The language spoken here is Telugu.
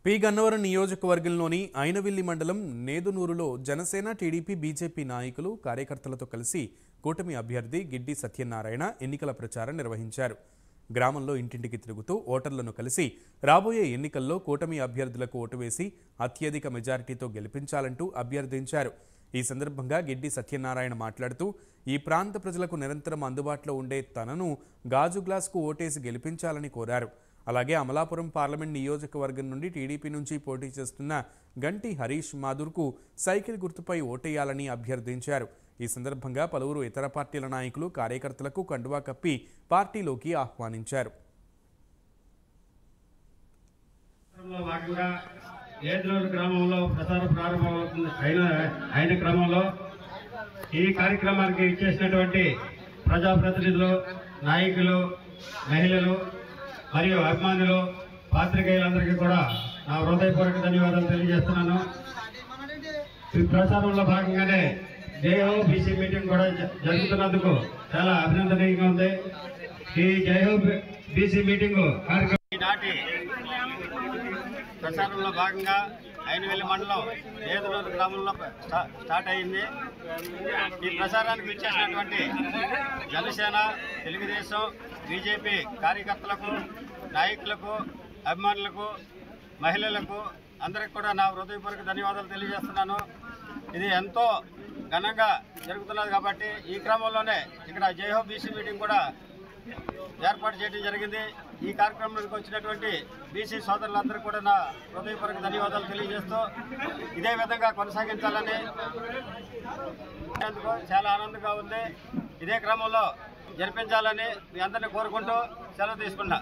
పి గన్నవరం నియోజకవర్గంలోని ఐనవిల్లి మండలం నేదునూరులో జనసేన టీడీపీ బీజేపీ నాయకులు కార్యకర్తలతో కలిసి కూటమి అభ్యర్థి గిడ్డి సత్యనారాయణ ఎన్నికల ప్రచారం నిర్వహించారు. గ్రామంలో ఇంటింటికి తిరుగుతూ ఓటర్లను కలిసి రాబోయే ఎన్నికల్లో కూటమి అభ్యర్థులకు ఓటు వేసి అత్యధిక మెజారిటీతో గెలిపించాలంటూ అభ్యర్థించారు. ఈ సందర్భంగా గిడ్డి సత్యనారాయణ మాట్లాడుతూ ఈ ప్రాంత ప్రజలకు నిరంతరం అందుబాటులో ఉండే తనను గాజు గ్లాస్కు ఓటేసి గెలిపించాలని కోరారు. అలాగే అమలాపురం పార్లమెంట్ నియోజకవర్గం నుండి టీడీపీ నుంచి పోటీ చేస్తున్న గంటి హరీష్ మాధుర్కు సైకిల్ గుర్తుపై ఓటేయాలని అభ్యర్థించారు. ఈ సందర్భంగా పలువురు ఇతర పార్టీల నాయకులు కార్యకర్తలకు కండువా కప్పి పార్టీలోకి ఆహ్వానించారు. గ్రామంలో ప్రచారం ప్రారంభమవుతుంది అయిన క్రమంలో ఈ కార్యక్రమానికి ఇచ్చేసినటువంటి ప్రజాప్రతినిధులు, నాయకులు, మహిళలు మరియు అభిమానులు, పాత్రికేయులందరికీ కూడా నా హృదయపూర్వక ధన్యవాదాలు తెలియజేస్తున్నాను. ఈ ప్రచారంలో భాగంగానే జైహో బీసీ మీటింగ్ కూడా జరుగుతున్నందుకు చాలా అభినందనీయంగా ఉంది. ఈ జైహో బీసీ మీటింగ్ కార్యక్రమం నాటి ప్రచారంలో భాగంగా ఐనవిల్లి మండలం నేదునూరు గ్రామంలో స్టార్ట్ అయింది. ఈ ప్రచారానికి ఇచ్చేసినటువంటి జనసేన, తెలుగుదేశం, బీజేపీ కార్యకర్తలకు, నాయకులకు, అభిమానులకు, మహిళలకు అందరికి కూడా నా హృదయపూర్వక ధన్యవాదాలు తెలియజేస్తున్నాను. ఇది ఎంతో ఘనంగా జరుగుతున్నది కాబట్టి ఈ క్రమంలోనే ఇక్కడ జైహో బీసీ మీటింగ్ కూడా ఏర్పాటు చేయడం జరిగింది. ఈ కార్యక్రమానికి వచ్చినటువంటి బీసీ సోదరులందరూ కూడా నా హృదయపూర్వక ధన్యవాదాలు తెలియజేస్తూ ఇదే విధంగా కొనసాగించాలని చాలా ఆనందంగా ఉంది. ఇదే క్రమంలో జరిపించాలని మీ అందరినీ కోరుకుంటూ సెలవు తీసుకున్నా.